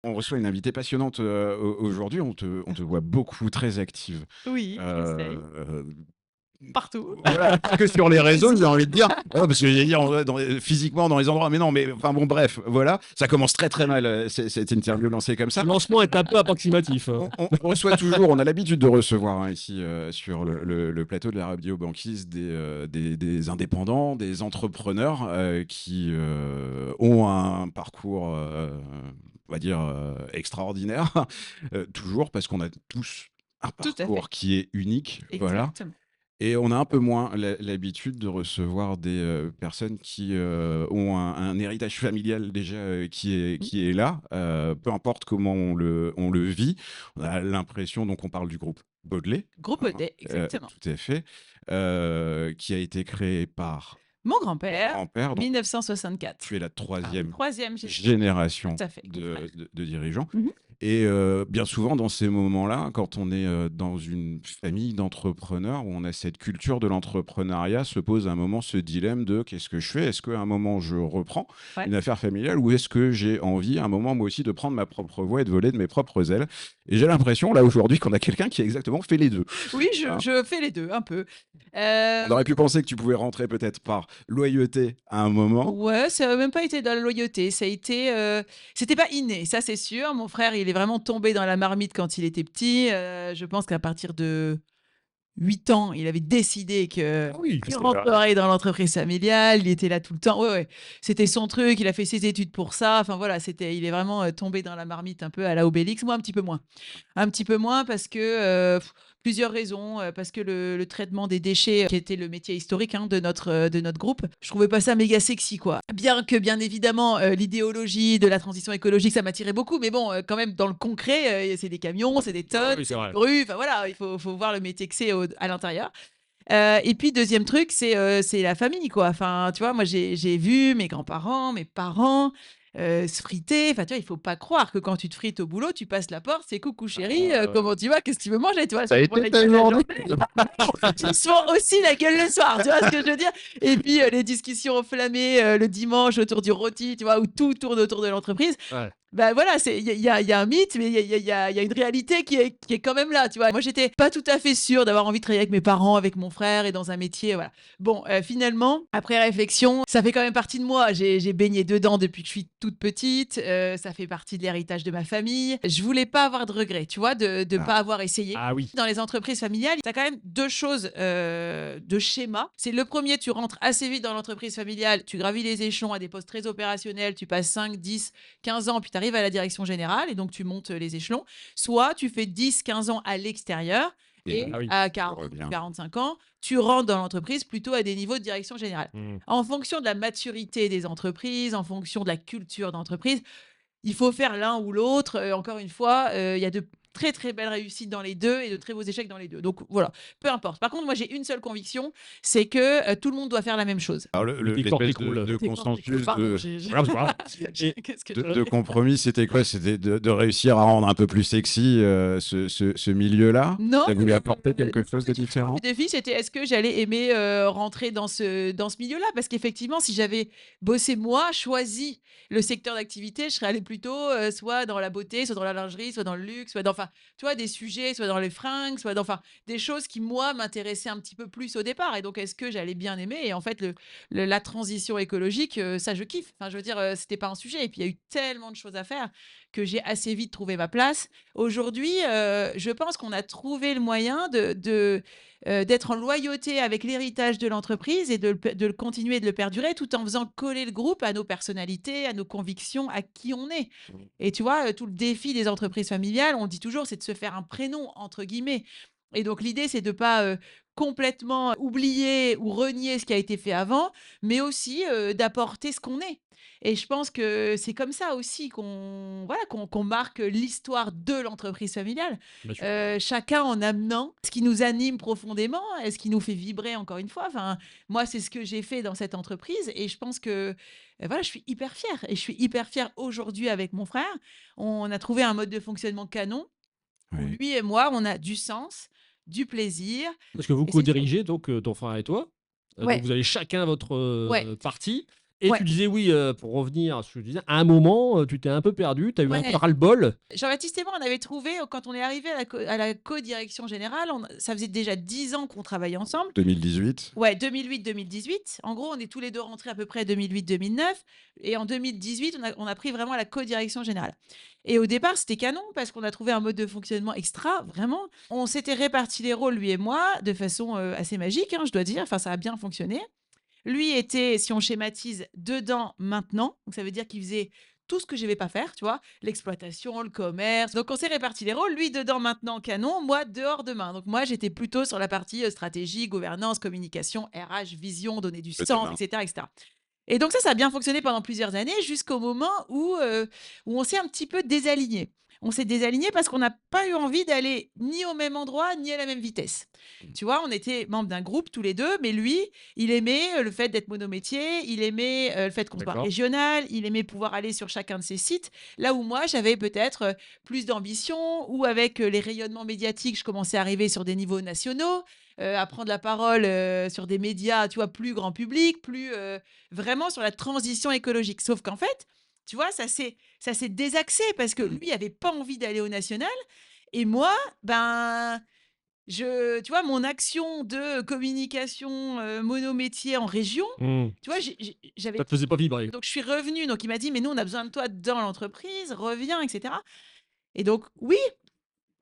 on reçoit une invitée passionnante aujourd'hui. On te voit beaucoup très active. Oui, j'essaye. Euh, Partout. voilà, pas que sur les réseaux, j'ai Quasi. envie de dire. Ah, parce que j'allais dire physiquement dans les endroits, mais non, mais enfin bon, bref, voilà. Ça commence très très mal, cette interview lancée comme Le ça. lancement est un peu approximatif. On reçoit toujours, on a l'habitude de recevoir ici sur le plateau de la radio Banquise des indépendants, des entrepreneurs qui ont un parcours, on va dire, extraordinaire. Toujours parce qu'on a tous un Tout à parcours fait. qui est unique. Voilà. Exactement. Et on a un peu moins l'habitude de recevoir des personnes qui ont un héritage familial déjà qui est là, peu importe comment on le vit. On a l'impression, donc on parle du groupe Baudelaire, Groupe hein, D, exactement. tout à fait, qui a été créé par Mon ton grand-père, grand-père, donc 1964. tu es la troisième Troisième génération Tout à fait, mon frère. de dirigeants. Mhm. Et bien souvent, dans ces moments-là, quand on est dans une famille d'entrepreneurs où on a cette culture de l'entrepreneuriat, se pose un moment ce dilemme de qu'est-ce que je fais? Est-ce qu'à un moment, je reprends Ouais. une affaire familiale ou est-ce que j'ai envie, à un moment, moi aussi, de prendre ma propre voie et de voler de mes propres ailes? Et j'ai l'impression, là, aujourd'hui, qu'on a quelqu'un qui a exactement fait les deux. Oui, Hein. je fais les deux, un peu. On aurait pu penser que tu pouvais rentrer peut-être par loyauté à un moment. Ouais, ça a même pas été dans la loyauté, ça a été, c'était pas inné, ça c'est sûr. Mon frère, il est vraiment tombé dans la marmite quand il était petit. Je pense qu'à partir de 8 ans, il avait décidé que Ah oui, il c'est rentrerait dans l'entreprise familiale. Il était là tout le temps. Ouais, ouais. C'était son truc. Il a fait ses études pour ça. Enfin voilà, il est vraiment tombé dans la marmite un peu à la Obélix. Moi, un petit peu moins. Un petit peu moins parce que plusieurs raisons. Parce que le traitement des déchets, qui était le métier historique de notre groupe, je trouvais pas ça méga sexy, quoi. Bien que, bien évidemment, l'idéologie de la transition écologique, ça m'attirait beaucoup. Mais bon, quand même, dans le concret, c'est des camions, c'est des tonnes, oui, c'est c'est des vrai. grues. Enfin voilà, faut voir le métier que c'est à l'intérieur. Et puis deuxième truc, c'est la famille, quoi. Enfin, tu vois, moi j'ai vu mes grands-parents, mes parents se friter. Enfin, tu vois, il faut pas croire que quand tu te frites au boulot, tu passes la porte, c'est coucou chérie, comment tu vas, qu'est-ce que tu veux manger, tu vois, Ça a c'est pour été la ta gueule la journée. Ils se font aussi la gueule le soir, tu vois ce que je veux dire. Et puis les discussions enflammées le dimanche autour du rôti, tu vois, où tout tourne autour de l'entreprise. Ouais. Bah voilà, il y a un mythe, mais il y a une réalité qui est quand même là, tu vois. Moi, j'étais pas tout à fait sûre d'avoir envie de travailler avec mes parents, avec mon frère et dans un métier, voilà. Bon, finalement, après réflexion, ça fait quand même partie de moi. J'ai baigné dedans depuis que je suis toute petite. Ça fait partie de l'héritage de ma famille. Je voulais pas avoir de regrets, tu vois, de Ah, pas avoir essayé. Ah oui. Dans les entreprises familiales, tu as quand même deux choses de schéma. C'est le premier, tu rentres assez vite dans l'entreprise familiale, tu gravis les échelons à des postes très opérationnels, tu passes 5, 10, 15 ans, puis tu arrives à la direction générale et donc tu montes les échelons. Soit tu fais 10, 15 ans à l'extérieur et Ah oui. à je 40, reviens. 45 ans, tu rentres dans l'entreprise plutôt à des niveaux de direction générale. Mm. En fonction de la maturité des entreprises, en fonction de la culture d'entreprise, il faut faire l'un ou l'autre. Encore une fois, il y a de très très belles réussites dans les deux et de très beaux échecs dans les deux. Donc voilà, peu importe. Par contre, moi j'ai une seule conviction, c'est que tout le monde doit faire la même chose. Alors, Oui, l'espèce décortique-roule. de consensus, Pardon, Voilà. Et Qu'est-ce que de compromis, c'était quoi? C'était de réussir à rendre un peu plus sexy ce milieu-là? Non, Ça voulait apporter quelque chose de différent? le défi, c'était est-ce que j'allais aimer rentrer dans ce milieu-là? Parce qu'effectivement, si j'avais bossé moi, choisi le secteur d'activité, je serais allée plutôt soit dans la beauté, soit dans la lingerie, soit dans le luxe, soit dans, enfin, tu vois, des sujets, soit dans les fringues, soit dans, enfin, des choses qui, moi, m'intéressaient un petit peu plus au départ. Et donc, est-ce que j'allais bien aimer? Et en fait, la transition écologique, ça, je kiffe. Enfin, je veux dire, c'était pas un sujet. Et puis, il y a eu tellement de choses à faire que j'ai assez vite trouvé ma place. Aujourd'hui, je pense qu'on a trouvé le moyen d'être en loyauté avec l'héritage de l'entreprise et de le continuer, de le perdurer, tout en faisant coller le groupe à nos personnalités, à nos convictions, à qui on est. Et tu vois, tout le défi des entreprises familiales, on le dit toujours, c'est de se faire un prénom, entre guillemets. Et donc, l'idée, c'est de ne pas complètement oublier ou renier ce qui a été fait avant, mais aussi d'apporter ce qu'on est. Et je pense que c'est comme ça aussi qu'on marque l'histoire de l'entreprise familiale. bien sûr. Chacun en amenant ce qui nous anime profondément et ce qui nous fait vibrer encore une fois. Enfin, moi, c'est ce que j'ai fait dans cette entreprise et je pense que voilà, je suis hyper fière. Et je suis hyper fière aujourd'hui avec mon frère. On a trouvé un mode de fonctionnement canon où Oui. lui et moi, on a du sens, du plaisir Parce que vous et c'est chouette. co-dirigez donc ton frère et toi. Donc Ouais, vous avez chacun votre ouais, partie Et Ouais. tu disais oui, pour revenir à ce que je disais, à un moment, tu t'es un peu perdu, tu as eu un peu Ouais. ras-le-bol. Jean-Baptiste et moi, on avait trouvé, quand on est arrivé à la co-direction générale, ça faisait déjà 10 ans qu'on travaillait ensemble. 2018. Ouais, 2008-2018. En gros, on est tous les deux rentrés à peu près 2008-2009. Et en 2018, on a pris vraiment la co-direction générale. Et au départ, c'était canon parce qu'on a trouvé un mode de fonctionnement extra, vraiment. On s'était réparti les rôles, lui et moi, de façon assez magique, hein, je dois dire. Enfin, ça a bien fonctionné. Lui était, si on schématise, dedans maintenant. Donc ça veut dire qu'il faisait tout ce que je ne vais pas faire, tu vois, l'exploitation, le commerce. Donc on s'est réparti les rôles. Lui dedans maintenant, canon, moi dehors demain. Donc moi j'étais plutôt sur la partie stratégie, gouvernance, communication, RH, vision, donner du Le sens, demain. etc., etc. Et donc ça a bien fonctionné pendant plusieurs années jusqu'au moment où on s'est un petit peu désaligné. On s'est désaligné parce qu'on n'a pas eu envie d'aller ni au même endroit, ni à la même vitesse. Mmh. Tu vois, on était membres d'un groupe tous les deux, mais lui, il aimait le fait d'être monométier, il aimait le fait qu'on soit D'accord. régional, il aimait pouvoir aller sur chacun de ses sites. Là où moi, j'avais peut-être plus d'ambition, ou avec les rayonnements médiatiques, je commençais à arriver sur des niveaux nationaux, à prendre la parole sur des médias, tu vois, plus grand public, plus vraiment sur la transition écologique. Sauf qu'en fait, tu vois, ça s'est désaxé parce que lui avait pas envie d'aller au national et moi, ben, tu vois, mon action de communication monométier en région, Mmh. tu vois, j'avais. Ça te faisait pas vibrer. Donc je suis revenue. Donc il m'a dit, mais nous on a besoin de toi dans l'entreprise, reviens, etc. Et donc oui,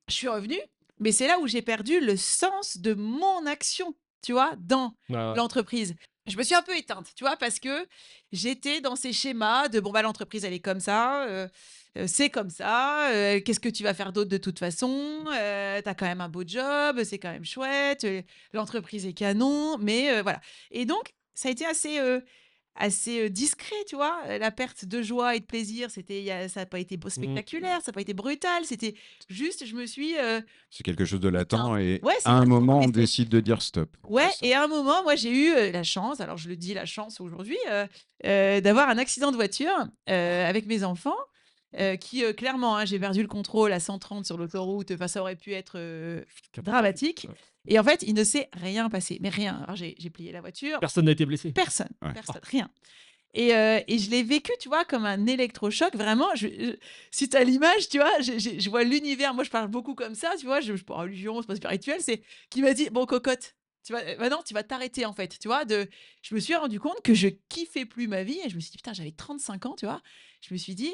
je suis revenue, mais c'est là où j'ai perdu le sens de mon action, tu vois, dans Ouais, ouais. l'entreprise. Je me suis un peu éteinte, tu vois, parce que j'étais dans ces schémas de bon, bah, l'entreprise, elle est comme ça, c'est comme ça, qu'est-ce que tu vas faire d'autre de toute façon? Tu quand même un beau job, c'est quand même chouette, l'entreprise est canon, mais voilà. Et donc, ça a été assez discret, tu vois. La perte de joie et de plaisir, ça n'a pas été Mmh. spectaculaire, ça n'a pas été brutal, c'était juste, je me suis C'est quelque chose de latent éteinte. et Ouais, à c'est un latent, moment, mais on c'est. décide de dire stop. Ouais, Ça. et à un moment, moi, j'ai eu la chance, alors je le dis la chance aujourd'hui, d'avoir un accident de voiture avec mes enfants. Qui clairement, hein, j'ai perdu le contrôle à 130 sur l'autoroute. Enfin, ça aurait pu être Catastrophique. dramatique. Ouais. Et en fait, il ne s'est rien passé, mais rien. Alors, j'ai plié la voiture, Personne n'a été blessé? personne, Ouais. personne, rien. Et je l'ai vécu, tu vois, comme un électrochoc. Vraiment, si tu as l'image, tu vois, je vois l'univers. Moi, je parle beaucoup comme ça, tu vois. Je suis pas religion, c'est pas spirituel. C'est qui m'a dit, bon, cocotte, tu vois, maintenant, tu vas t'arrêter, en fait. Tu vois, je me suis rendu compte que je kiffais plus ma vie. Et je me suis dit, putain, j'avais 35 ans, tu vois. Je me suis dit,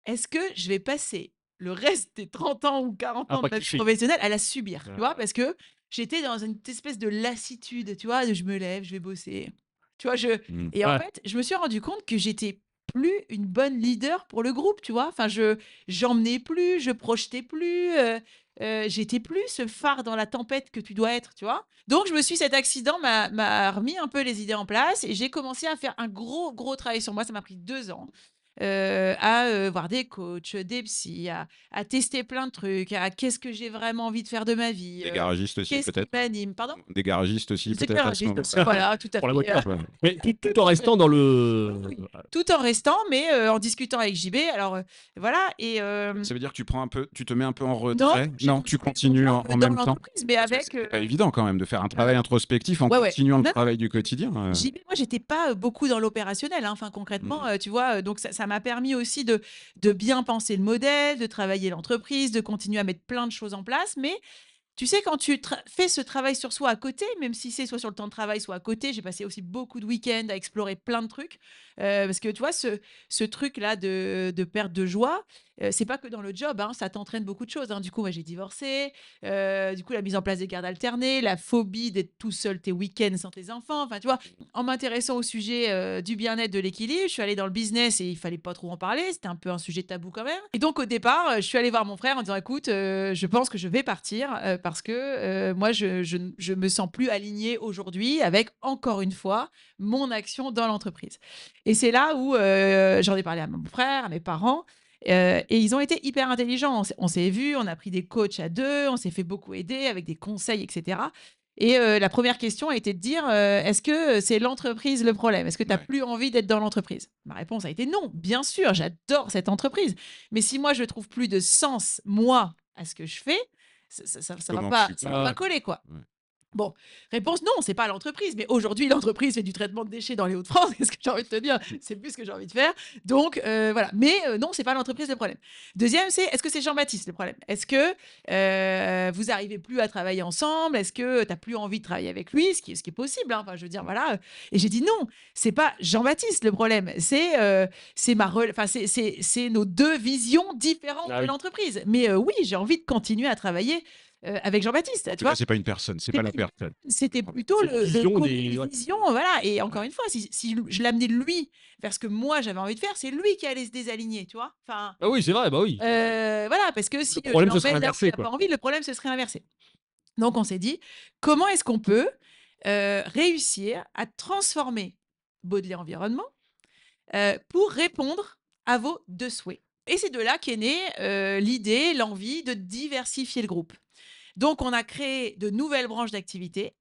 est-ce que je vais passer le reste des 30 ans ou 40 Ah, ans de pas ma vie kiffer. professionnelle à la subir, tu vois? Ah. Parce que j'étais dans une espèce de lassitude, tu vois? De je me lève, je vais bosser. Tu vois? Mmh. Et en Ouais. fait, je me suis rendu compte que j'étais plus une bonne leader pour le groupe, tu vois? Enfin, j'emmenais plus, je projetais plus, j'étais plus ce phare dans la tempête que tu dois être, tu vois? Donc cet accident m'a remis un peu les idées en place et j'ai commencé à faire un gros, gros travail sur moi. Ça m'a pris 2 ans à voir des coachs, des psys, à tester plein de trucs, à qu'est-ce que j'ai vraiment envie de faire de ma vie, Des garagistes aussi, qu'est-ce qui peut-être? m'anime. Pardon? Des garagistes aussi, C'est peut-être, à ce garagiste aussi, moment-là? voilà, tout à Pour la fait. voiture. Ouais. Mais tout en restant dans le Oui, oui. Tout en restant, mais en discutant avec JB. Alors, voilà. Et Ça veut dire que tu te mets un peu en non, retrait? j'ai Non, tu continué mon continues job en dans même temps? l'entreprise, mais Parce que avec. c'est pas évident quand même de faire un travail introspectif en Ouais, ouais. continuant le Non, non, travail du quotidien. JB, moi, j'étais pas beaucoup dans l'opérationnel, hein, enfin, concrètement, Mmh. tu vois. Donc, ça m'a permis aussi de bien penser le modèle, de travailler l'entreprise, de continuer à mettre plein de choses en place. Mais tu sais, quand tu fais ce travail sur soi à côté, même si c'est soit sur le temps de travail, soit à côté, j'ai passé aussi beaucoup de week-ends à explorer plein de trucs. Parce que tu vois, ce truc-là de perte de joie, c'est pas que dans le job, hein, ça t'entraîne beaucoup de choses, hein. Du coup, moi, j'ai divorcé. Du coup, la mise en place des gardes alternées, la phobie d'être tout seul tes week-ends sans tes enfants. Enfin, tu vois, en m'intéressant au sujet du bien-être, de l'équilibre, je suis allée dans le business et il fallait pas trop en parler. C'était un peu un sujet tabou quand même. Et donc, au départ, je suis allée voir mon frère en disant, écoute, je pense que je vais partir parce que moi, je me sens plus alignée aujourd'hui avec, encore une fois, mon action dans l'entreprise. Et c'est là où j'en ai parlé à mon frère, à mes parents. Et ils ont été hyper intelligents. On s'est vus, on a pris des coachs à deux, on s'est fait beaucoup aider avec des conseils, etc. Et la première question a été de dire est-ce que c'est l'entreprise le problème? Est-ce que tu n'as Ouais. plus envie d'être dans l'entreprise? Ma réponse a été non. Bien sûr, j'adore cette entreprise. Mais si moi, je trouve plus de sens, moi, à ce que je fais, ça va Comment pas, tu ça va Ah pas ouais. coller, quoi. Ouais. Bon, réponse non, c'est pas l'entreprise. Mais aujourd'hui, l'entreprise fait du traitement de déchets dans les Hauts-de-France. Qu'est-ce que j'ai envie de te dire? C'est plus ce que j'ai envie de faire. Donc, voilà. Mais non, c'est pas l'entreprise le problème. Deuxième, c'est est-ce que c'est Jean-Baptiste le problème? Est-ce que vous arrivez plus à travailler ensemble? Est-ce que tu n'as plus envie de travailler avec lui? Ce qui est possible, hein. Enfin, je veux dire, voilà. Et j'ai dit non, c'est pas Jean-Baptiste le problème. Enfin, c'est nos deux visions différentes Ah de oui. l'entreprise. Mais oui, j'ai envie de continuer à travailler avec Jean-Baptiste, En tu tout cas, vois? c'est pas une personne, c'est C'est pas pas la une personne. C'était plutôt C'est une vision des ouais. vision, voilà. Et encore une fois, si je l'amenais lui vers ce que moi j'avais envie de faire, c'est lui qui allait se désaligner, tu vois? Enfin, Ah oui, c'est vrai, bah oui. voilà, parce que si, Le je problème, ce serait l'emmène là où il inversé, a pas quoi. envie, le problème, ce serait inversé. Donc on s'est dit: «Comment est-ce qu'on peut, réussir à transformer Baudelaire Environnement, pour répondre à vos 2 souhaits?» Et c'est de là qu'est née, l'idée, l'envie de diversifier le groupe. Donc, on a créé de nouvelles branches d'activité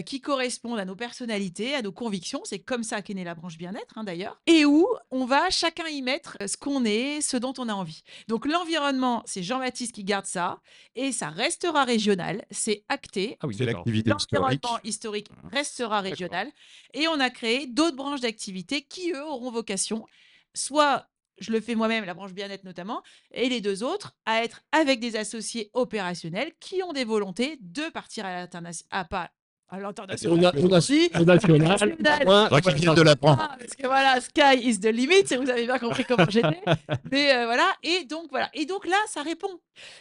qui correspondent à nos personnalités, à nos convictions. C'est comme ça qu'est née la branche bien-être, hein, d'ailleurs. Et où on va chacun y mettre ce qu'on est, ce dont on a envie. Donc, l'environnement, c'est Jean-Baptiste qui garde ça. Et ça restera régional. C'est acté. Ah oui, C'est d'accord. l'activité L'environnement historique. historique restera D'accord. régional. Et on a créé d'autres branches d'activité qui, eux, auront vocation, soit je le fais moi-même, la branche bien-être notamment, et les 2 autres à être avec des associés opérationnels qui ont des volontés de partir à l'international, pas à l'international, si, Au national, national. point, Faudra qu'ils viennent de l'apprendre. Ah, parce que voilà, sky is the limit, vous avez bien compris comment j'étais. Mais voilà, et donc là, ça répond.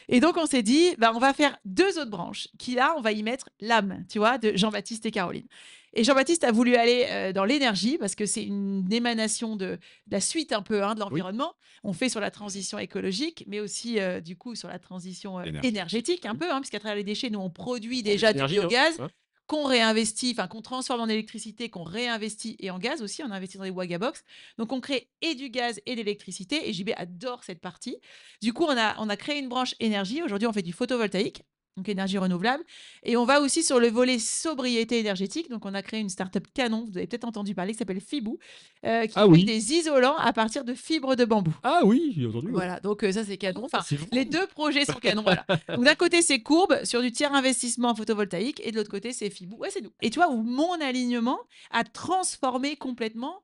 Et donc on s'est dit, bah, on va faire 2 autres branches qui là, on va y mettre l'âme, tu vois, de Jean-Baptiste et Caroline. Et Jean-Baptiste a voulu aller dans l'énergie parce que c'est une émanation de la suite un peu, hein, de Oui. l'environnement. On fait sur la transition écologique, mais aussi du coup sur la transition Énergie. énergétique un peu, hein, puisqu'à travers les déchets, nous on produit déjà du L'énergie, hein. biogaz Hein. qu'on réinvestit, enfin qu'on transforme en électricité, qu'on réinvestit et en gaz aussi. On investit dans les Wagabox. Donc on crée et du gaz et de l'électricité. Et JB adore cette partie. Du coup, on a créé une branche énergie. Aujourd'hui, on fait du photovoltaïque, donc énergie renouvelable. Et on va aussi sur le volet sobriété énergétique. Donc on a créé une start-up canon, vous avez peut-être entendu parler, qui s'appelle Fibou, qui Ah fait oui. des isolants à partir de fibres de bambou. Ah oui, j'ai entendu, ouais. Voilà, donc ça c'est canon. Ah, Enfin, c'est vrai. les 2 projets sont canons, voilà. Donc d'un côté, c'est Courbe sur du tiers investissement photovoltaïque et de l'autre côté, c'est Fibou. Ouais, c'est nous. Et tu vois, où mon alignement a transformé complètement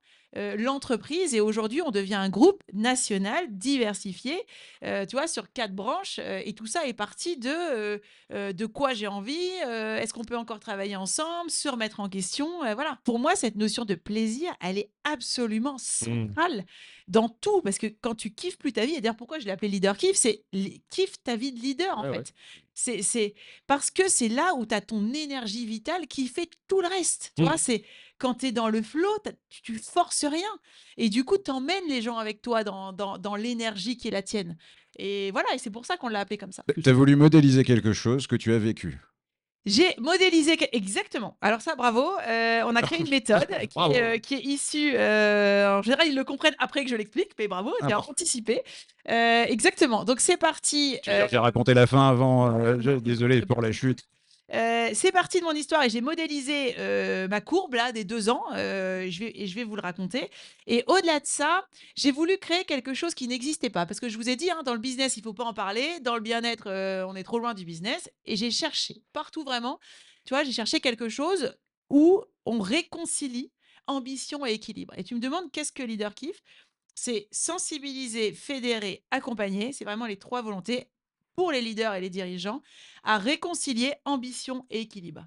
l'entreprise et aujourd'hui, on devient un groupe national diversifié, tu vois, sur 4 branches et tout ça est parti de quoi j'ai envie, est-ce qu'on peut encore travailler ensemble, se remettre en question, voilà. Pour moi, cette notion de plaisir, elle est absolument Mmh. centrale dans tout, parce que quand tu kiffes plus ta vie, et d'ailleurs pourquoi je l'ai appelé leader kiff, c'est kiffe ta vie de leader en Ouais, ouais. fait. C'est parce que c'est là où tu as ton énergie vitale qui fait tout le reste. Tu Mmh. vois, c'est quand tu es dans le flow, tu forces rien. Et du coup, tu emmènes les gens avec toi dans l'énergie qui est la tienne. Et voilà, et c'est pour ça qu'on l'a appelé comme ça. Tu as voulu modéliser quelque chose que tu as vécu. J'ai modélisé exactement. Alors ça, bravo. On a créé une méthode Bravo. qui est issue, en général, ils le comprennent après que je l'explique, mais bravo, Ah c'est bon. anticipé. Exactement. Donc c'est parti, Tu veux dire, j'ai raconté la fin avant. Désolé pour la chute. c'est parti de mon histoire et j'ai modélisé, ma courbe là des 2 ans, je vais vous le raconter et au-delà de ça, j'ai voulu créer quelque chose qui n'existait pas parce que je vous ai dit, hein, dans le business, il faut pas en parler, dans le bien-être, on est trop loin du business et j'ai cherché partout vraiment, tu vois? J'ai cherché quelque chose où on réconcilie ambition et équilibre et tu me demandes qu'est-ce que Leader Kiff? C'est sensibiliser, fédérer, accompagner, c'est vraiment les 3 volontés pour les leaders et les dirigeants à réconcilier ambition et équilibre.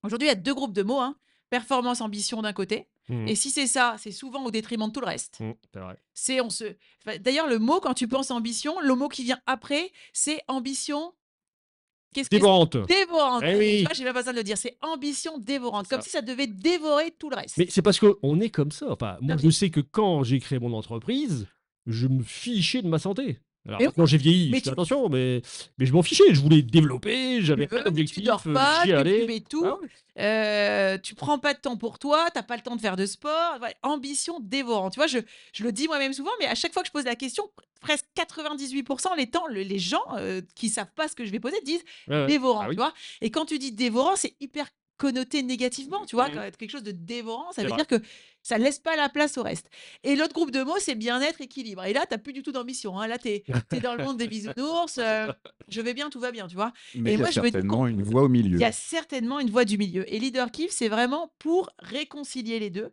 Aujourd'hui, il y a 2 groupes de mots, hein, performance, ambition d'un côté Mmh. et si c'est ça, c'est souvent au détriment de tout le reste. Mmh. C'est vrai. C'est on se enfin, d'ailleurs le mot quand tu penses ambition, le mot qui vient après, c'est ambition, qu'est-ce que c'est? Dévorante. Dévorante. Eh Tu oui. vois, j'ai même pas besoin de le dire, c'est ambition dévorante, C'est comme ça. si ça devait dévorer tout le reste. Mais c'est parce qu'on est comme ça. Enfin, moi, Non je sais que quand j'ai créé mon entreprise, je me fichais de ma santé. Alors mais maintenant, j'ai vieilli, mais je fais tu attention, mais je m'en fichais. Je voulais développer, j'avais plein veux, tu d'objectifs, dors pas, j'y tu allais. fumais tout, Ah ouais. tu prends pas de temps pour toi, tu as pas le temps de faire de sport, ouais, ambition dévorante. Tu vois, je le dis moi-même souvent, mais à chaque fois que je pose la question, presque 98 les temps, les gens, qui savent pas ce que je vais poser disent: Ouais, ouais. Ah «Dévorant», tu oui. vois? Et quand tu dis dévorant, c'est hyper connoté négativement, tu vois, quand quelque chose de dévorant, ça C'est veut vrai. dire que ça laisse pas la place au reste. Et l'autre groupe de mots, c'est bien-être, équilibre. Et là, tu plus du tout d'ambition, hein. Là, tu es dans le monde des bisounours, je vais bien, tout va bien, tu vois. Mais Et il y a moi, je me dis certainement une voie au il y milieu. a certainement une voie du milieu. Et Leader Kiff, c'est vraiment pour réconcilier les 2.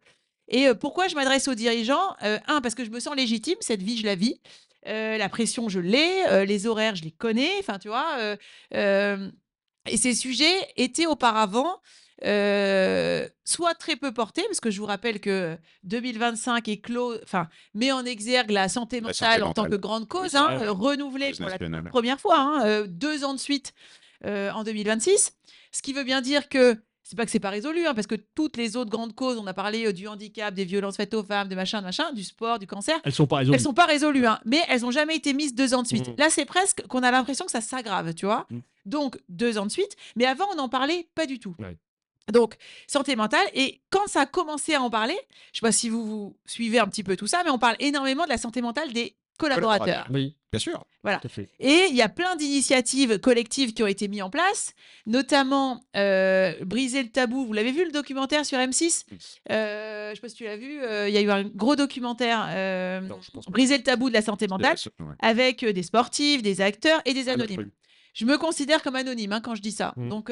Et pourquoi je m'adresse aux dirigeants? 1, parce que je me sens légitime, cette vie, je la vis. La pression, je l'ai, les horaires, je les connais, enfin, tu vois? Et ces sujets étaient auparavant, soit très peu portés, parce que je vous rappelle que 2025 est clos, enfin, met en exergue la santé La santé mentale en tant mentale. que grande Oui, cause, c'est hein, vrai. renouvelée Cause pour la toute nationale. première fois, hein, 2 ans de suite, en 2026. Ce qui veut bien dire que c'est pas que c'est pas résolu, hein, parce que toutes les autres grandes causes, on a parlé, du handicap, des violences faites aux femmes, de machin, du sport, du cancer, Elles sont pas elles résolues. sont pas résolues, hein, mais elles ont jamais été mises 2 ans de suite. Mmh. Là, c'est presque qu'on a l'impression que ça s'aggrave, tu vois? Mmh. Donc 2 ans de suite, mais avant, on n'en parlait pas du tout. Ouais. Donc santé mentale, et quand ça a commencé à en parler, je sais pas si vous suivez un petit peu tout ça, mais on parle énormément de la santé mentale des Collaborateurs. collaborateurs. Oui, Bien sûr. Voilà. tout à fait. Et il y a plein d'initiatives collectives qui ont été mises en place, notamment Briser le tabou. Vous l'avez vu le documentaire sur M6? Je sais pas si tu l'as vu, il y a eu un gros documentaire, Non, je pense pas. Briser le tabou de la santé mentale, Ouais. avec des sportifs, des acteurs et des Ah non, j'ai pas anonymes. vu. Je me considère comme anonyme, hein, quand je dis ça, Mmh. donc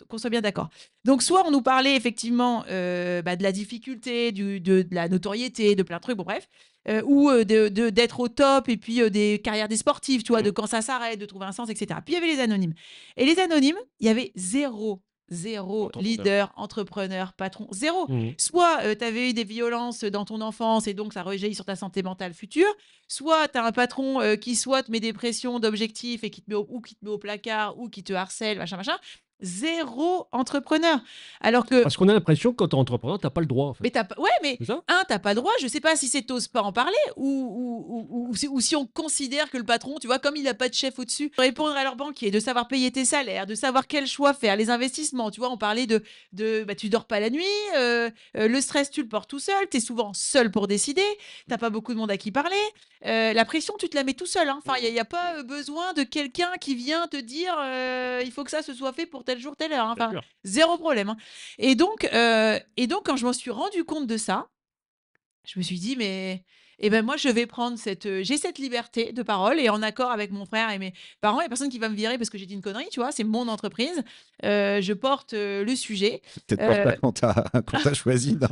qu'on soit bien d'accord. Donc soit on nous parlait effectivement, de la difficulté, de la notoriété, de plein de trucs, bon bref, ou d'être au top, et puis des carrières des sportifs, tu vois, de quand ça s'arrête, de trouver un sens, et cetera. Puis il y avait les anonymes, et les anonymes, il y avait zéro Entrepreneur. leader, entrepreneur, patron, zéro. Mmh. Soit tu avais eu des violences dans ton enfance et donc ça rejaillit sur ta santé mentale future, soit tu as un patron qui soit te met des pressions d'objectifs et qui te met ou qui te met au placard ou qui te harcèle, machin, machin. Zéro entrepreneur. Alors que Parce qu'on a l'impression que quand tu es entrepreneur, tu as pas le droit, en fait. mais t'as pas ouais, mais C'est ça? tu pas le droit. Je sais pas si c'est tu pas en parler, ou si on considère que le patron, tu vois, comme il a pas de chef au-dessus, répondre à leur banquier, de savoir payer tes salaires, de savoir quel choix faire, les investissements, tu vois? On parlait bah, tu dors pas la nuit, le stress, tu le portes tout seul, tu es souvent seul pour décider, t'as pas beaucoup de monde à qui parler, la pression, tu te la mets tout seul, hein. Enfin, il y a pas, besoin de quelqu'un qui vient te dire, «Il faut que ça se soit fait pour tel jour, telle heure», hein. Bien Enfin, sûr. zéro problème, hein. Et donc quand je m'en suis rendu compte de ça, je me suis dit: «Mais eh ben, moi, je vais prendre j'ai cette liberté de parole, et en accord avec mon frère et mes parents, il y a personne qui va me virer parce que j'ai dit une connerie», tu vois? C'est mon entreprise, je porte, le sujet, C'est peut-être pour heu ça qu'on t'a choisi, non?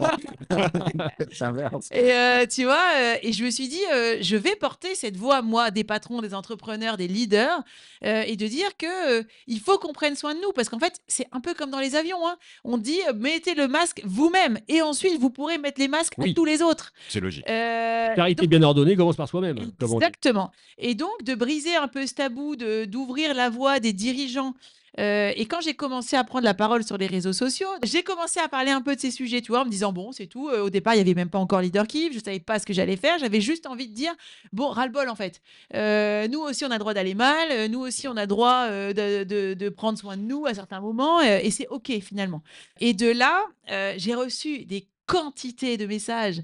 C'est inverse. et tu vois? Et je me suis dit, «Je vais porter cette voix, moi, des patrons, des entrepreneurs, des leaders», et de dire que, il faut qu'on prenne soin de nous, parce qu'en fait, c'est un peu comme dans les avions, hein. On dit: «Mettez le masque vous-même et ensuite vous pourrez mettre les masques à Oui. tous les autres». C'est logique. Charité bien ordonnée commence par soi-même, comme on dit. Exactement, et donc de briser un peu ce tabou, d'ouvrir la voie des dirigeants, et quand j'ai commencé à prendre la parole sur les réseaux sociaux, j'ai commencé à parler un peu de ces sujets, tu vois? En me disant: «Bon, c'est tout», au départ, il y avait même pas encore Leader Kiff, je savais pas ce que j'allais faire, j'avais juste envie de dire: «Bon, ras-le-bol, en fait. Nous aussi, on a le droit d'aller mal, nous aussi, on a le droit, de prendre soin de nous à certains moments, et c'est OK, finalement». Et de là, j'ai reçu des quantités de messages,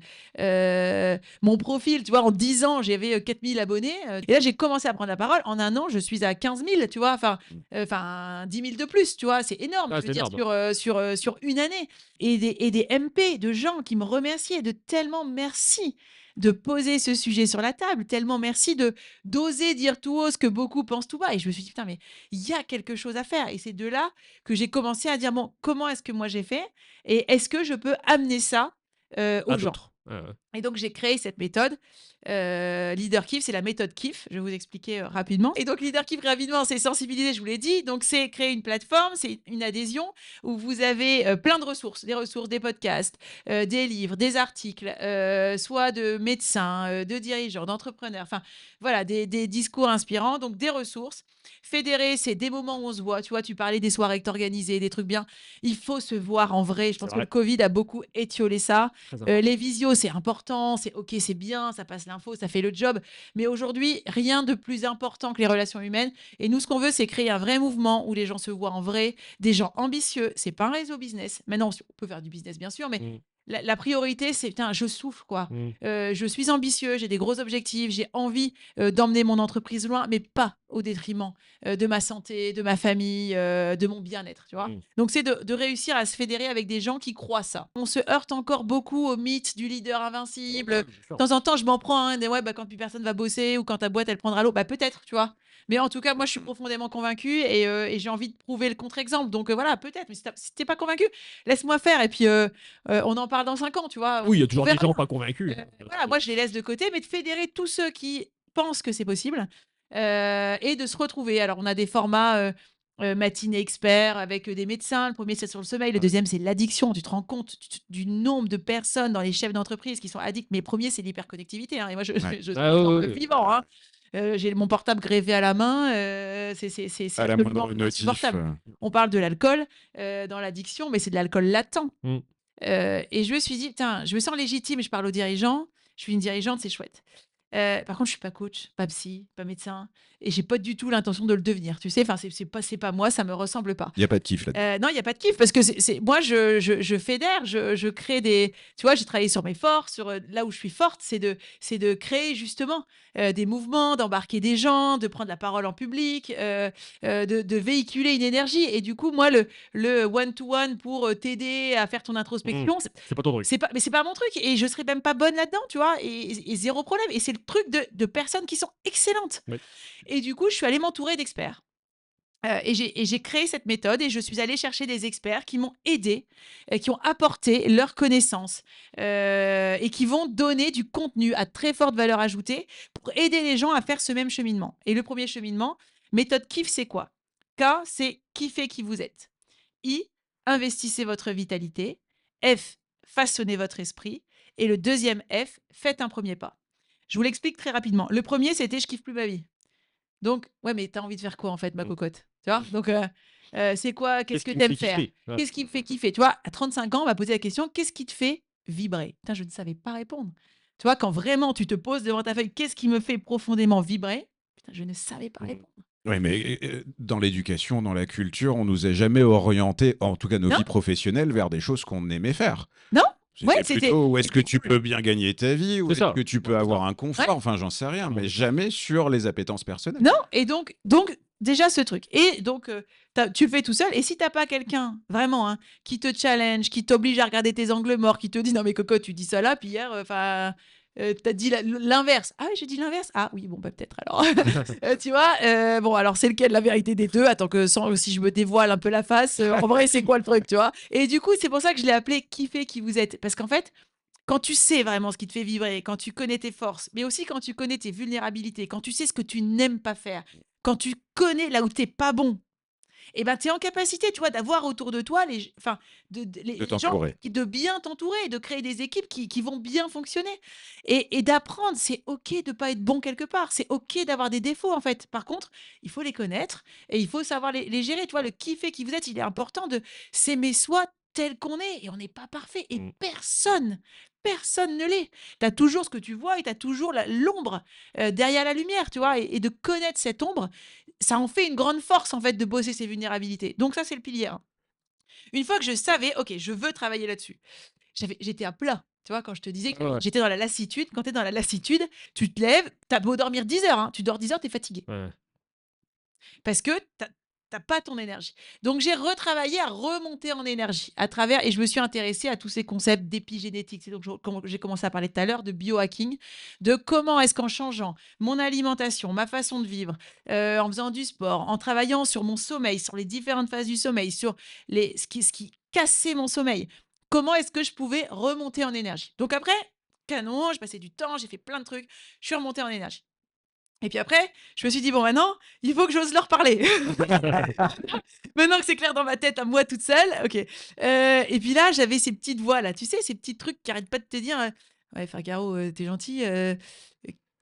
mon profil, tu vois, en 10 ans, j'avais 4 000 abonnés. Et là, j'ai commencé à prendre la parole. En un an, je suis à 15 000, tu vois, enfin 10 000 de plus, tu vois, c'est énorme. Ah, Je veux c'est dire, énorme. sur une année. Et des MP, de gens qui me remerciaient, de tellement merci de poser ce sujet sur la table, tellement merci d'oser dire tout haut ce que beaucoup pensent tout bas. Et je me suis dit, putain, mais il y a quelque chose à faire. Et c'est de là que j'ai commencé à dire, bon, comment est-ce que moi j'ai fait? Et est-ce que je peux amener ça À aux gens? d'autres. Ouais, ouais. Et donc j'ai créé cette méthode, Leader Kiff, c'est la méthode Kiff, je vais vous expliquer, rapidement. Et donc Leader Kiff, rapidement, c'est sensibiliser, je vous l'ai dit, donc c'est créer une plateforme, c'est une adhésion où vous avez, plein de ressources, des podcasts, des livres, des articles, soit de médecins, de dirigeants, d'entrepreneurs, enfin voilà, des discours inspirants, donc des ressources. Fédérer, c'est des moments où on se voit, tu vois? Tu parlais des soirées que tu organisais, des trucs bien. Il faut se voir en vrai, je C'est pense que le vrai. covid a beaucoup étiolé ça. Très important. Les visios, c'est important, c'est OK, c'est bien, ça passe l'info, ça fait le job. Mais aujourd'hui, rien de plus important que les relations humaines. Et nous, ce qu'on veut, c'est créer un vrai mouvement où les gens se voient en vrai, des gens ambitieux. C'est pas un réseau business. Maintenant, on peut faire du business, bien sûr, mais Mmh. la priorité, c'est putain, je souffle quoi. Mmh. Je suis ambitieux, j'ai des gros objectifs, j'ai envie d'emmener mon entreprise loin, mais pas au détriment de ma santé, de ma famille, de mon bien-être, tu vois. Mmh. Donc, c'est de réussir à se fédérer avec des gens qui croient ça. On se heurte encore beaucoup au mythe du leader invincible. Ouais, De bien sûr. temps en temps, je m'en prends, hein, ouais, bah, quand plus personne va bosser ou quand ta boîte, elle prendra l'eau, bah, peut-être, tu vois. Mais en tout cas, moi, je suis profondément convaincue et j'ai envie de prouver le contre-exemple. Donc, voilà, peut-être. Mais si t'es pas convaincu, laisse-moi faire. Et puis, on en parle dans 5 ans, tu vois. Oui, il y a On toujours des verra. gens pas convaincus. Voilà, moi, je les laisse de côté, mais de fédérer tous ceux qui pensent que c'est possible et de se retrouver. Alors, on a des formats matinée experts avec des médecins. Le premier, c'est sur le sommeil. Le Ouais. deuxième, c'est l'addiction. Tu te rends compte du nombre de personnes dans les chefs d'entreprise qui sont addicts. Mais le premier, c'est l'hyperconnectivité. Hein. Et moi, je Ouais. suis Ah l'exemple ouais, ouais. vivant. Hein. J'ai mon portable grévé à la main. C'est À la absolument moindre notif. insupportable. On parle de l'alcool dans l'addiction, mais c'est de l'alcool latent. Mmh. Et je me suis dit, putain, je me sens légitime, je parle aux dirigeants, je suis une dirigeante, c'est chouette. Par contre, je suis pas coach, pas psy, pas médecin, et j'ai pas du tout l'intention de le devenir. Tu sais, enfin, c'est pas moi, ça me ressemble pas. Il n'y a pas de kiff là. Non, il y a pas de kiff parce que moi, je fédère, je crée des. Tu vois, j'ai travaillé sur mes forces, sur là où je suis forte, c'est de créer justement des mouvements, d'embarquer des gens, de prendre la parole en public, de véhiculer une énergie. Et du coup, moi, le one-to-one pour t'aider à faire ton Mmh. introspection, C'est pas ton truc. c'est pas mon truc et je serais même pas bonne là-dedans, tu vois, et zéro problème. Et c'est le truc de personnes qui sont excellentes. Oui. Et du coup, je suis allée m'entourer d'experts. Et j'ai créé cette méthode et je suis allée chercher des experts qui m'ont aidé, qui ont apporté leurs connaissances et qui vont donner du contenu à très forte valeur ajoutée pour aider les gens à faire ce même cheminement. Et le premier cheminement, méthode KIFF, c'est quoi? K, c'est kiffer qui vous êtes. I, investissez votre vitalité. F, façonnez votre esprit. Et le deuxième F, faites un premier pas. Je vous l'explique très rapidement. Le premier, c'était je kiffe plus ma vie. Donc, ouais, mais t'as envie de faire quoi en fait, ma Mmh. cocotte? Tu vois? Donc, c'est quoi? Qu'est-ce Qu'est-ce que qui me t'aimes fait faire? kiffer? Ouais. Qu'est-ce qui me fait kiffer? Tu vois, à 35 ans, on m'a posé la question: «Qu'est-ce qui te fait vibrer?» Putain, je ne savais pas répondre. Tu vois, quand vraiment tu te poses devant ta feuille: «Qu'est-ce qui me fait profondément vibrer?» Putain, je ne savais pas Mmh. répondre. Oui, mais dans l'éducation, dans la culture, on nous a jamais orienté, en tout cas nos Non, vies professionnelles, vers des choses qu'on aimait faire. non, ouais, C'était c'était plutôt où est-ce que tu peux bien gagner ta vie, où C'est est-ce ça. que tu peux Ouais, c'est avoir ça. un ouais. confort, enfin j'en sais rien, mais jamais sur les appétences personnelles. Non, et donc déjà ce truc et donc tu le fais tout seul et si t'as pas quelqu'un vraiment, hein, qui te challenge, qui t'oblige à regarder tes angles morts, qui te dit: «Non mais coco, tu dis ça là, puis hier, enfin, tu dit l'inverse». «Ah ouais, j'ai dit l'inverse? Ah oui, bon, bah, peut-être alors». Tu vois? Bon, alors c'est lequel la vérité des 2? Attends que sans si je me dévoile un peu la face, en vrai, c'est quoi le truc, tu vois? Et du coup, c'est pour ça que je l'ai appelé «Kiffer qui vous êtes» parce qu'en fait, quand tu sais vraiment ce qui te fait vibrer, quand tu connais tes forces, mais aussi quand tu connais tes vulnérabilités, quand tu sais ce que tu n'aimes pas faire, quand tu connais là où tu es pas bon, et ben, tu es en capacité, tu vois, d'avoir autour de toi enfin, De les gens t'entourer. de bien t'entourer, de créer des équipes qui vont bien fonctionner et d'apprendre. C'est OK de pas être bon quelque part. C'est OK d'avoir des défauts, en fait. Par contre, il faut les connaître et il faut savoir les gérer. Tu vois, le kiffer qui vous êtes, il est important de s'aimer soi tel qu'on est et on n'est pas parfait et Mmh. personne ne l'est. Tu as toujours ce que tu vois et tu as toujours l'ombre derrière la lumière, tu vois, et de connaître cette ombre, ça en fait une grande force en fait de bosser ses vulnérabilités. Donc ça, c'est le pilier 1. Une fois que je savais, OK, je veux travailler là-dessus. J'étais à plat. Tu vois, quand je te disais que Ouais, ouais. j'étais dans la lassitude, quand tu es dans la lassitude, tu te lèves, tu as beau dormir 10 heures, hein, tu dors 10 heures, tu es fatigué. Ouais. Parce que tu pas ton énergie. Donc j'ai retravaillé à remonter en énergie à travers et je me suis intéressée à tous ces concepts d'épigénétique. C'est donc j'ai commencé à parler tout à l'heure de biohacking, de comment est-ce qu'en changeant mon alimentation, ma façon de vivre, en faisant du sport, en travaillant sur mon sommeil, sur les différentes phases du sommeil, sur ce qui cassait mon sommeil, comment est-ce que je pouvais remonter en énergie. Donc après, canon, je passais du temps, j'ai fait plein de trucs, je suis remontée en énergie. Et puis après, je me suis dit: «Bon, maintenant, il faut que j'ose leur parler». Maintenant que c'est clair dans ma tête à moi toute seule, OK. Et puis là, j'avais ces petites voix là, tu sais, ces petits trucs qui arrêtent pas de te dire, «Ouais, enfin Caro, tu gentil,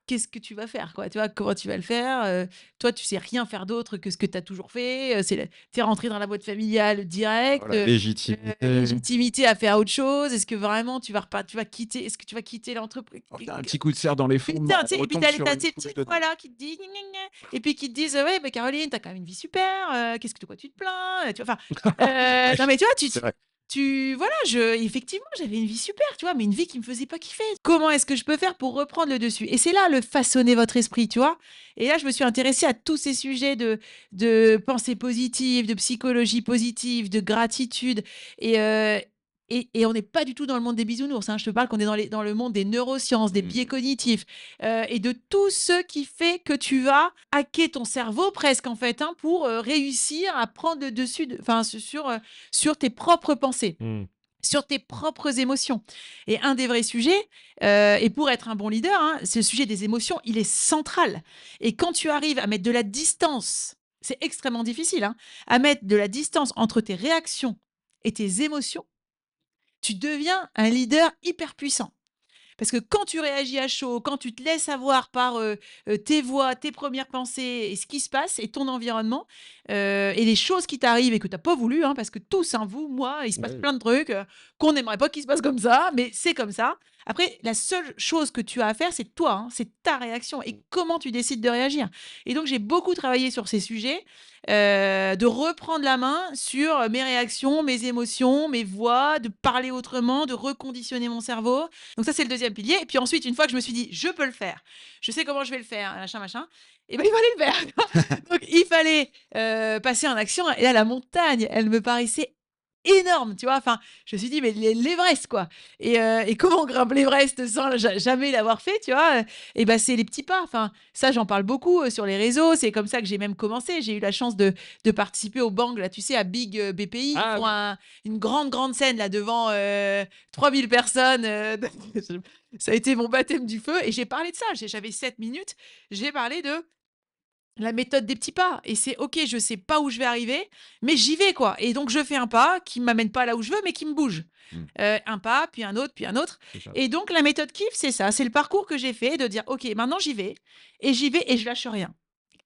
qu'est-ce que tu vas faire quoi?» Tu vois? «Comment tu vas le faire? Toi, tu sais rien faire d'autre que ce que tu as toujours fait, tu es rentré dans la boîte familiale direct, Voilà, légitimité. légitimité à faire autre chose. Est-ce que vraiment tu vas quitter est-ce que tu vas quitter l'entreprise?» Oh, putain, un petit coup de serre dans les fondements, Putain, tu sais, on et puis retombe sur tu une ces couche petites de... voix-là qui te disent: «Gna gna gna» et puis qui te disent: «Ouais, mais Caroline, tu as quand même une vie super, qu'est-ce que de quoi tu te plains?» Tu vois? Enfin, non, mais tu vois, C'est vrai. effectivement, j'avais une vie super, tu vois, mais une vie qui me faisait pas kiffer. Comment est-ce que je peux faire pour reprendre le dessus? Et c'est là le façonner votre esprit, tu vois. Et là, je me suis intéressée à tous ces sujets de pensée positive, de psychologie positive, de gratitude. Et, euh, et on n'est pas du tout dans le monde des bisounours, hein. Je te parle qu'on est dans le monde des neurosciences, des biais cognitifs, et de tout ce qui fait que tu vas hacker ton cerveau presque, en fait, hein, pour réussir à prendre le dessus sur tes propres pensées, Hmm. sur tes propres émotions. Et un des vrais sujets, et pour être un bon leader, hein, c'est le sujet des émotions, il est central. Et quand tu arrives à mettre de la distance, c'est extrêmement difficile, hein, à mettre de la distance entre tes réactions et tes émotions, tu deviens un leader hyper puissant. Parce que quand tu réagis à chaud, quand tu te laisses avoir par tes voix, tes premières pensées et ce qui se passe et ton environnement et les choses qui t'arrivent et que tu n'as pas voulu, hein, parce que tous, hein, vous, moi, il se passe Ouais. plein de trucs qu'on n'aimerait pas qu'ils se passent comme ça, mais c'est comme ça. Après, la seule chose que tu as à faire, c'est toi, hein, c'est ta réaction et comment tu décides de réagir. Et donc, j'ai beaucoup travaillé sur ces sujets, de reprendre la main sur mes réactions, mes émotions, mes voix, de parler autrement, de reconditionner mon cerveau. Donc ça, c'est le deuxième pilier. Et puis ensuite, une fois que je me suis dit, je peux le faire, je sais comment je vais le faire, machin, machin, et ben il fallait le faire. Donc il fallait passer en action. Et là, la montagne, elle me paraissait énorme, tu vois. Enfin, je me suis dit, mais l'Everest, quoi. Et comment on grimpe l'Everest sans jamais l'avoir fait, tu vois. Et ben c'est les petits pas. Enfin, ça, j'en parle beaucoup sur les réseaux. C'est comme ça que j'ai même commencé. J'ai eu la chance de participer au Bang, là, tu sais, à Big BPI. Ils Ah font oui. une grande scène là devant 3000 personnes. Ça a été mon baptême du feu et j'ai parlé de ça. J'avais 7 minutes. J'ai parlé de la méthode des petits pas. Et c'est OK, je sais pas où je vais arriver, mais j'y vais, quoi. Et donc, je fais un pas qui m'amène pas là où je veux, mais qui me bouge. Mm. Un pas, puis un autre, puis un autre. C'est ça. Et donc, la méthode kiff, c'est ça. C'est le parcours que j'ai fait de dire OK, maintenant j'y vais. Et j'y vais et je lâche rien.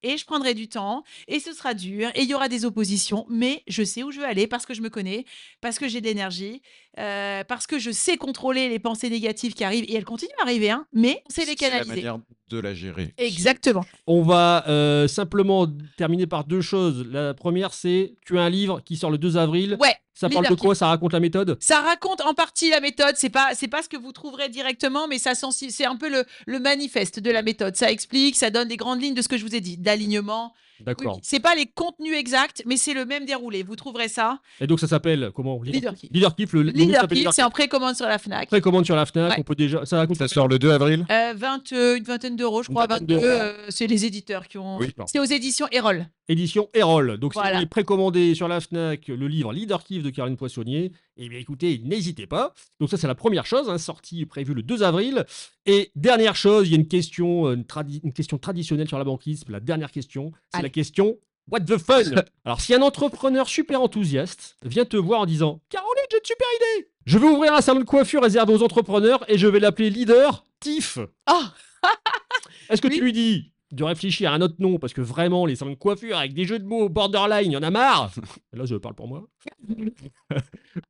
Et je prendrai du temps, et ce sera dur, et il y aura des oppositions, mais je sais où je veux aller parce que je me connais, parce que j'ai de l'énergie, parce que je sais contrôler les pensées négatives qui arrivent, et elles continuent à arriver, hein, mais on sait les C'est la canaliser. manière de la gérer. Exactement. On va simplement terminer par deux choses. La première, c'est tu as un livre qui sort le 2 avril. Ouais. Ça parle de Leader quoi? Kiff. Ça raconte la méthode? Ça raconte en partie la méthode, c'est pas ce que vous trouverez directement, mais c'est un peu le manifeste de la méthode. Ça explique, ça donne les grandes lignes de ce que je vous ai dit, d'alignement. Oui, D'accord. c'est pas les contenus exacts, mais c'est le même déroulé. Vous trouverez ça. Et donc ça s'appelle comment? Leader Kiff. Leader Kiff. Le livre Leader s'appelle Kiff, Leader c'est en précommande sur la Fnac. Précommande sur la Fnac. Ouais. On peut déjà. Ça raconte. Ça sort le 2 avril. Une vingtaine d'euros, je crois. Une vingtaine 22. d'euros. C'est les éditeurs qui ont. Oui. C'est aux éditions Erol. Édition Erol. Donc, si vous Voilà. voulez précommander sur la Fnac le livre Leader Kiff de Caroline Poissonnier, eh bien écoutez, n'hésitez pas. Donc, ça, c'est la première chose, hein, sortie prévue le 2 avril. Et dernière chose, il y a une question, une question traditionnelle sur la banquise. La dernière question, c'est Allez. la question What the fun? Alors, si un entrepreneur super enthousiaste vient te voir en disant Caroline, j'ai une super idée. Je vais ouvrir un salon de coiffure réservé aux entrepreneurs et je vais l'appeler Leader Tiff. Oh, Est-ce que Oui. tu lui dis de réfléchir à un autre nom parce que vraiment les salons de coiffure avec des jeux de mots borderline, il y en a marre. Là, je parle pour moi.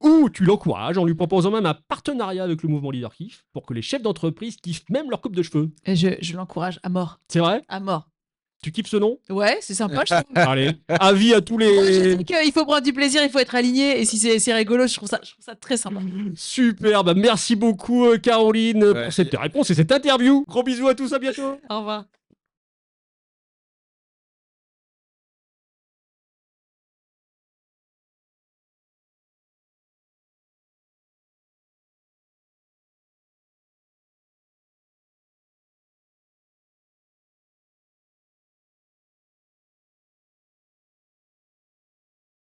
Ou tu l'encourages en lui proposant même un partenariat avec le mouvement Leader Kiff pour que les chefs d'entreprise kiffent même leur coupe de cheveux. et je l'encourage à mort. C'est vrai? À mort. Tu kiffes ce nom? Ouais, c'est sympa, je trouve. Allez, avis à tous Moi, je les... sais qu'il faut prendre du plaisir, il faut être aligné. Et si c'est rigolo, je trouve ça très sympa. Super, bah merci beaucoup Caroline Ouais. pour cette réponse et cette interview. Gros bisous à tous, à bientôt. Au revoir.